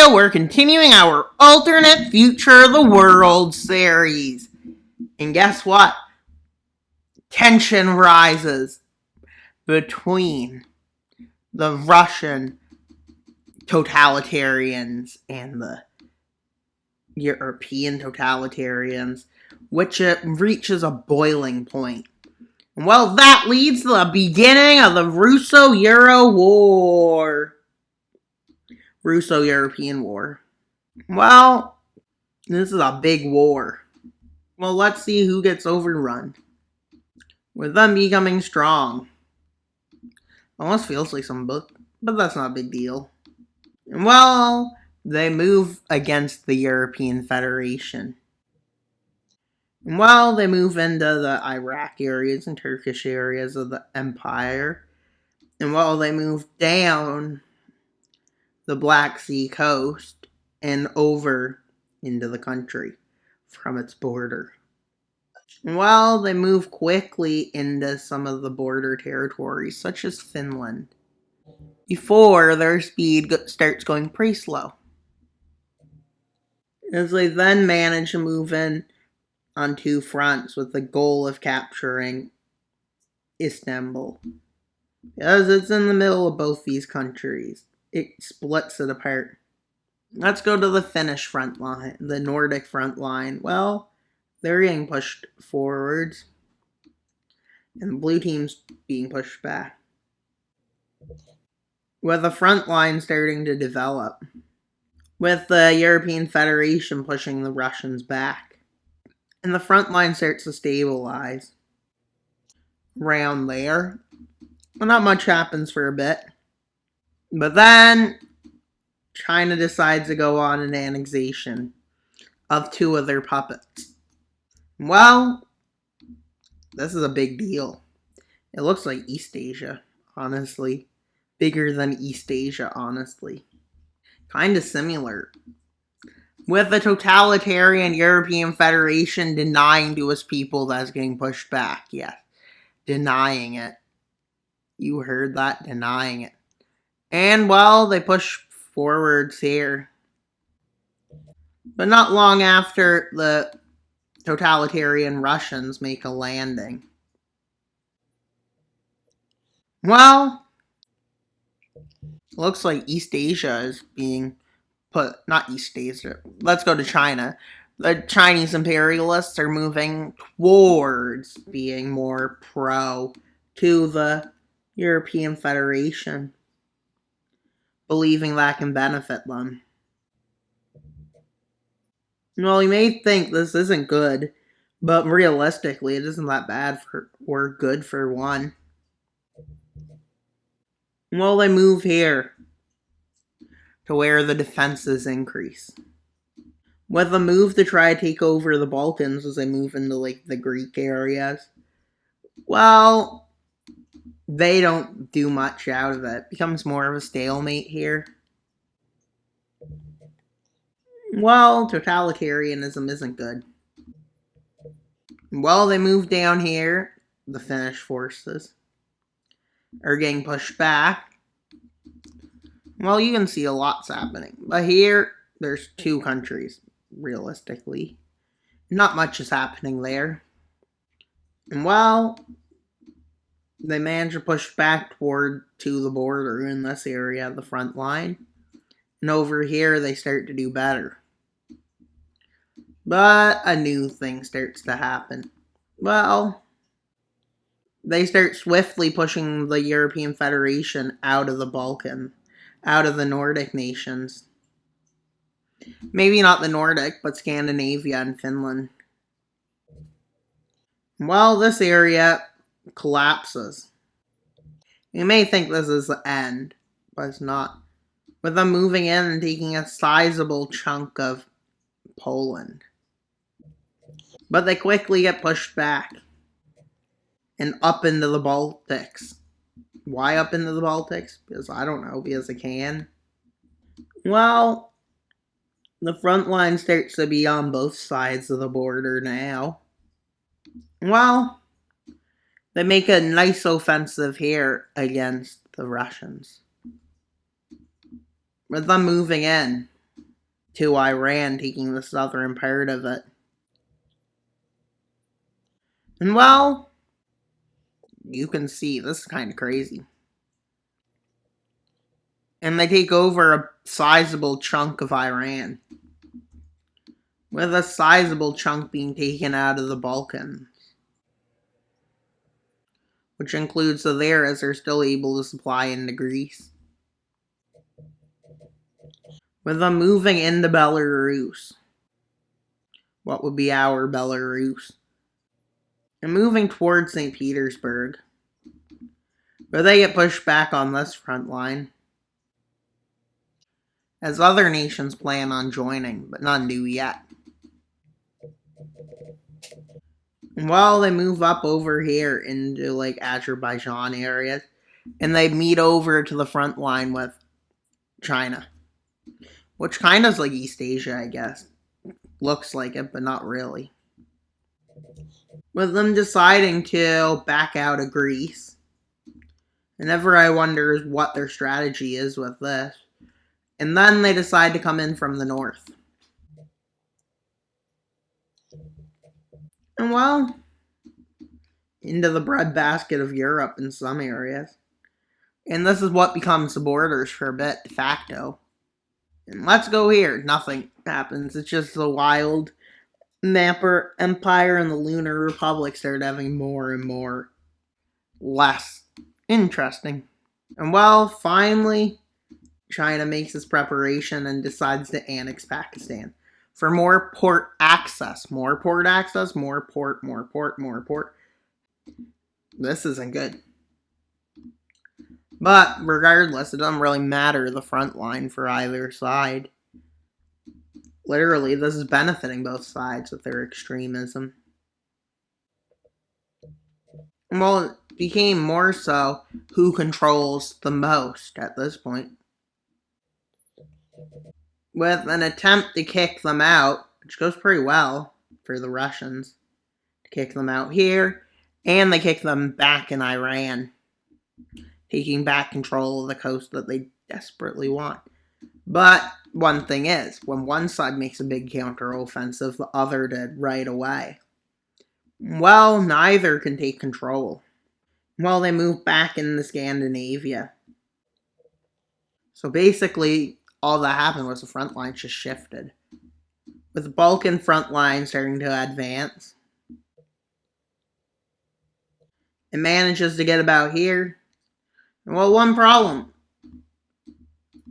video, we're continuing our alternate future of the world series. And guess what? Tension rises between the Russian totalitarians and the European totalitarians, which it reaches a boiling point. Well, that leads to the beginning of the Russo-Euro War. Russo-European War. Well, this is a big war. Well, let's see who gets overrun. With them becoming strong. Almost feels like some book, but that's not a big deal. Well, they move against the European Federation. Well, they move into the Iraq areas and Turkish areas of the empire. And while they move down the Black Sea coast and over into the country from its border. Well, they move quickly into some of the border territories, such as Finland, before their speed starts going pretty slow. As they then manage to move in on two fronts with the goal of capturing Istanbul. Because it's in the middle of both these countries. It splits it apart. Let's go to the Finnish front line, the Nordic front line. Well, they're getting pushed forwards. And the blue team's being pushed back. With the front line starting to develop. With the European Federation pushing the Russians back. And the front line starts to stabilize. Around there. Well, not much happens for a bit. But then, China decides to go on an annexation of two of their puppets. Well, this is a big deal. It looks like East Asia, honestly. Bigger than East Asia, honestly. Kind of similar. With the totalitarian European Federation denying to its people that's getting pushed back. Yes, denying it. You heard that, denying it. And, well, they push forwards here. But not long after, the totalitarian Russians make a landing. Well, looks like East Asia is being put, not East Asia, let's go to China. The Chinese imperialists are moving towards being more pro to the European Federation, believing that can benefit them. Well, you may think this isn't good, but realistically, it isn't that bad or good for one. Well, they move here to where the defenses increase. With the move to try to take over the Balkans as they move into like the Greek areas, well, they don't do much out of it. It becomes more of a stalemate here. Well, totalitarianism isn't good. Well, they move down here. The Finnish forces are getting pushed back. Well, you can see a lot's happening. But here, there's two countries, realistically. Not much is happening there. And well, they manage to push back toward to the border in this area, the front line. And over here, they start to do better. But a new thing starts to happen. Well, they start swiftly pushing the European Federation out of the Balkan, out of the Nordic nations. Maybe not the Nordic, but Scandinavia and Finland. Well, this area collapses. You may think this is the end, but it's not. With them moving in and taking a sizable chunk of Poland. But they quickly get pushed back. And up into the Baltics. Why up into the Baltics? Because I don't know, because they can. Well, the front line starts to be on both sides of the border now. Well, they make a nice offensive here against the Russians. With them moving in. to Iran, taking the southern part of it. And well, you can see this is kind of crazy. And they take over a sizable chunk of Iran, with a sizable chunk being taken out of the Balkans, which includes the there as they're still able to supply into Greece. With them moving into Belarus, what would be our Belarus, and moving towards St. Petersburg, where they get pushed back on this front line, as other nations plan on joining, but none do yet. And while they move up over here into like Azerbaijan areas, and they meet over to the front line with China, which kind of is like East Asia, I guess. Looks like it, but not really. With them deciding to back out of Greece. And ever I wonder is what their strategy is with this. And then they decide to come in from the north. And well, into the breadbasket of Europe in some areas. And this is what becomes the borders for a bit, de facto. And let's go here. Nothing happens. It's just the wild Mapper Empire and the Lunar Republic started having more and more less interesting. And well, finally, China makes its preparation and decides to annex Pakistan for more port access. More port access, more port, more port, more port. This isn't good. But regardless, it doesn't really matter the front line for either side. Literally, this is benefiting both sides with their extremism. Well, it became more so who controls the most at this point. With an attempt to kick them out, which goes pretty well for the Russians, to kick them out here, and they kick them back in Iran, taking back control of the coast that they desperately want. But one thing is, when one side makes a big counteroffensive, the other did right away. Well, neither can take control. Well, they move back into Scandinavia. So basically, all that happened was the front line just shifted. With the Balkan front line starting to advance, it manages to get about here. Well, one problem.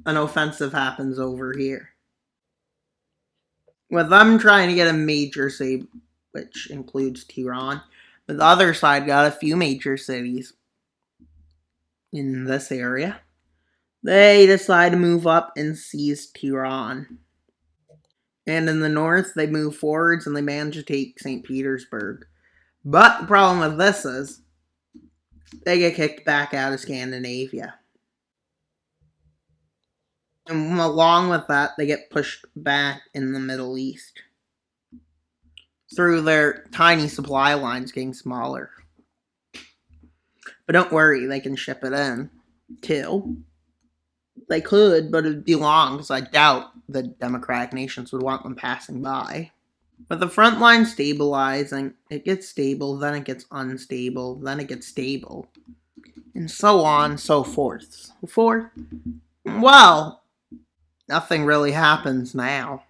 An offensive happens over here. With them trying to get a major city, which includes Tehran, but the other side got a few major cities in this area. They decide to move up and seize Tehran. And in the north, they move forwards and they manage to take St. Petersburg. But the problem with this is, they get kicked back out of Scandinavia. And along with that, they get pushed back in the Middle East through their tiny supply lines getting smaller. But don't worry, they can ship it in, too. They could, but it'd be long, because I doubt the democratic nations would want them passing by. But the front line stabilizing, it gets stable, then it gets unstable, then it gets stable. And so on, so forth. Well, nothing really happens now.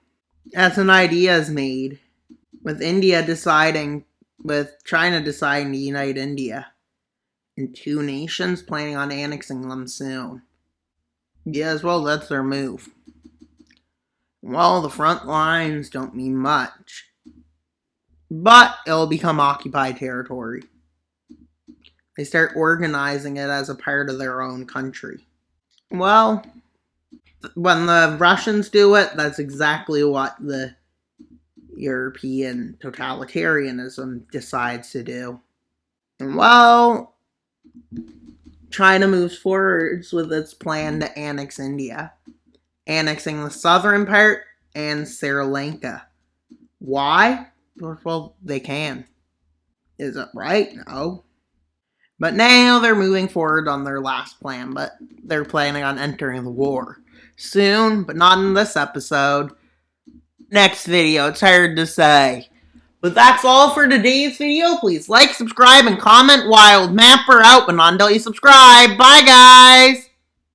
As an idea is made, with China deciding to unite India, and two nations planning on annexing them soon. Yes, well, that's their move. Well, the front lines don't mean much, but it'll become occupied territory. They start organizing it as a part of their own country. Well, when the Russians do it, that's exactly what the European totalitarianism decides to do. And well, China moves forwards with its plan to annex India, annexing the southern part and Sri Lanka. Why? Well, they can. Is it right? No. But now they're moving forward on their last plan, but they're planning on entering the war soon, but not in this episode. next video. It's hard to say. But that's all for today's video. Please like, subscribe, and comment. Wild Mapper out, but not until you subscribe. Bye, guys!